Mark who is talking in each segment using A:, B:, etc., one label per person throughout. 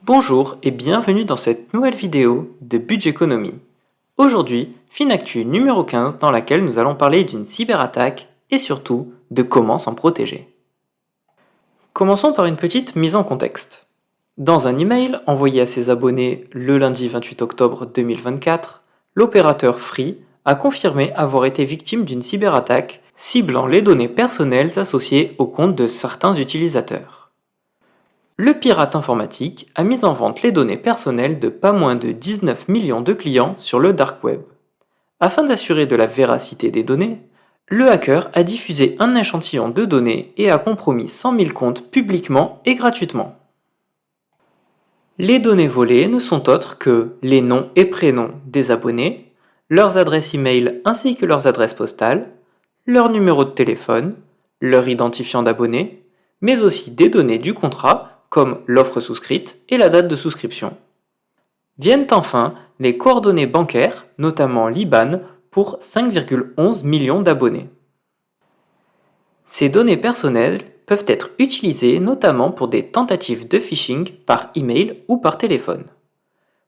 A: Bonjour et bienvenue dans cette nouvelle vidéo de Budgeconomy. Aujourd'hui, Finactu numéro 15 dans laquelle nous allons parler d'une cyberattaque et surtout de comment s'en protéger. Commençons par une petite mise en contexte. Dans un email envoyé à ses abonnés le lundi 28 octobre 2024, l'opérateur Free a confirmé avoir été victime d'une cyberattaque ciblant les données personnelles associées au compte de certains utilisateurs. Le pirate informatique a mis en vente les données personnelles de pas moins de 19 millions de clients sur le dark web. Afin d'assurer de la véracité des données, le hacker a diffusé un échantillon de données et a compromis 100 000 comptes publiquement et gratuitement. Les données volées ne sont autres que les noms et prénoms des abonnés, leurs adresses e-mail ainsi que leurs adresses postales, leur numéro de téléphone, leur identifiant d'abonné, mais aussi des données du contrat comme l'offre souscrite et la date de souscription. Viennent enfin les coordonnées bancaires, notamment l'IBAN, pour 5,11 millions d'abonnés. Ces données personnelles peuvent être utilisées notamment pour des tentatives de phishing par email ou par téléphone,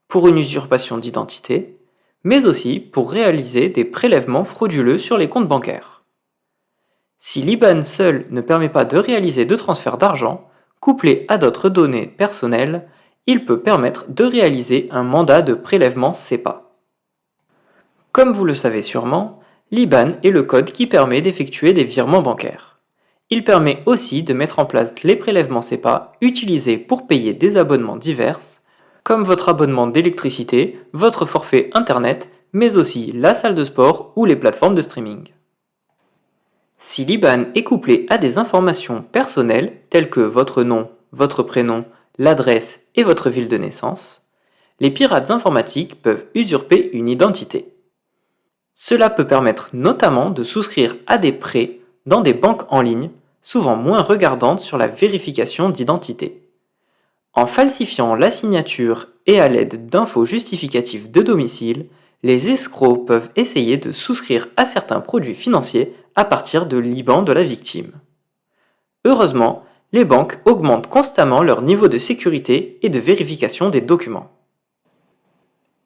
A: pour une usurpation d'identité, mais aussi pour réaliser des prélèvements frauduleux sur les comptes bancaires. Si l'IBAN seul ne permet pas de réaliser de transfert d'argent, couplé à d'autres données personnelles, il peut permettre de réaliser un mandat de prélèvement SEPA. Comme vous le savez sûrement, l'IBAN est le code qui permet d'effectuer des virements bancaires. Il permet aussi de mettre en place les prélèvements SEPA utilisés pour payer des abonnements divers, comme votre abonnement d'électricité, votre forfait internet, mais aussi la salle de sport ou les plateformes de streaming. Si l'IBAN est couplé à des informations personnelles telles que votre nom, votre prénom, l'adresse et votre ville de naissance, les pirates informatiques peuvent usurper une identité. Cela peut permettre notamment de souscrire à des prêts dans des banques en ligne, souvent moins regardantes sur la vérification d'identité. En falsifiant la signature et à l'aide d'infos justificatives de domicile, les escrocs peuvent essayer de souscrire à certains produits financiers à partir de l'IBAN de la victime. Heureusement, les banques augmentent constamment leur niveau de sécurité et de vérification des documents.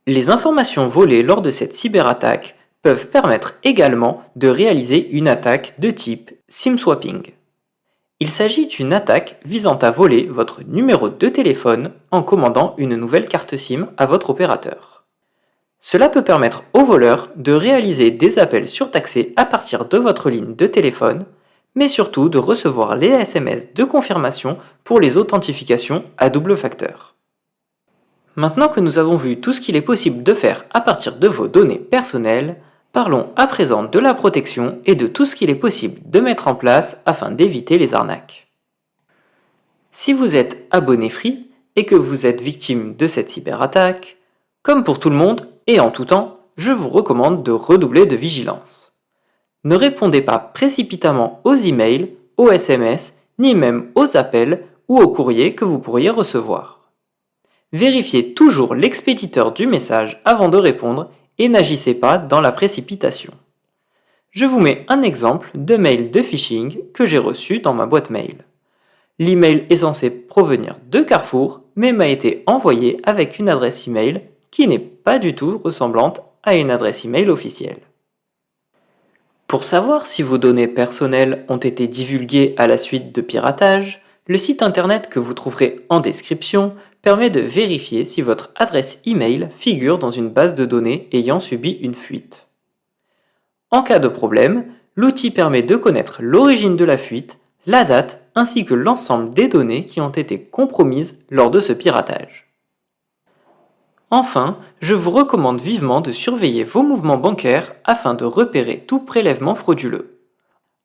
A: Les informations volées lors de cette cyberattaque peuvent permettre également de réaliser une attaque de type SIM swapping. Il s'agit d'une attaque visant à voler votre numéro de téléphone en commandant une nouvelle carte SIM à votre opérateur. Cela peut permettre aux voleurs de réaliser des appels surtaxés à partir de votre ligne de téléphone, mais surtout de recevoir les SMS de confirmation pour les authentifications à double facteur. Maintenant que nous avons vu tout ce qu'il est possible de faire à partir de vos données personnelles, parlons à présent de la protection et de tout ce qu'il est possible de mettre en place afin d'éviter les arnaques. Si vous êtes abonné Free et que vous êtes victime de cette cyberattaque, comme pour tout le monde et en tout temps, je vous recommande de redoubler de vigilance. Ne répondez pas précipitamment aux emails, aux SMS, ni même aux appels ou aux courriers que vous pourriez recevoir. Vérifiez toujours l'expéditeur du message avant de répondre et n'agissez pas dans la précipitation. Je vous mets un exemple de mail de phishing que j'ai reçu dans ma boîte mail. L'email est censé provenir de Carrefour, mais m'a été envoyé avec une adresse email qui n'est pas du tout ressemblante à une adresse email officielle. Pour savoir si vos données personnelles ont été divulguées à la suite de piratage, le site internet que vous trouverez en description permet de vérifier si votre adresse email figure dans une base de données ayant subi une fuite. En cas de problème, l'outil permet de connaître l'origine de la fuite, la date ainsi que l'ensemble des données qui ont été compromises lors de ce piratage. Enfin, je vous recommande vivement de surveiller vos mouvements bancaires afin de repérer tout prélèvement frauduleux.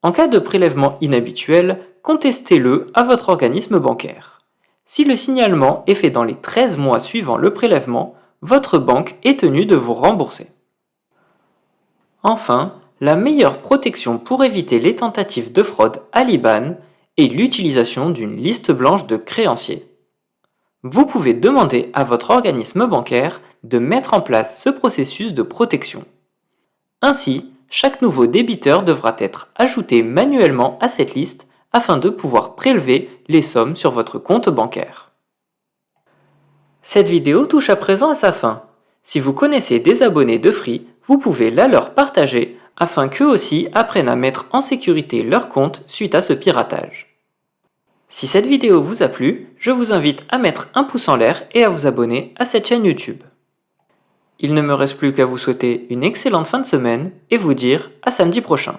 A: En cas de prélèvement inhabituel, contestez-le à votre organisme bancaire. Si le signalement est fait dans les 13 mois suivant le prélèvement, votre banque est tenue de vous rembourser. Enfin, la meilleure protection pour éviter les tentatives de fraude à l'IBAN est l'utilisation d'une liste blanche de créanciers. Vous pouvez demander à votre organisme bancaire de mettre en place ce processus de protection. Ainsi, chaque nouveau débiteur devra être ajouté manuellement à cette liste afin de pouvoir prélever les sommes sur votre compte bancaire. Cette vidéo touche à présent à sa fin. Si vous connaissez des abonnés de Free, vous pouvez la leur partager afin qu'eux aussi apprennent à mettre en sécurité leur compte suite à ce piratage. Si cette vidéo vous a plu, je vous invite à mettre un pouce en l'air et à vous abonner à cette chaîne YouTube. Il ne me reste plus qu'à vous souhaiter une excellente fin de semaine et vous dire à samedi prochain.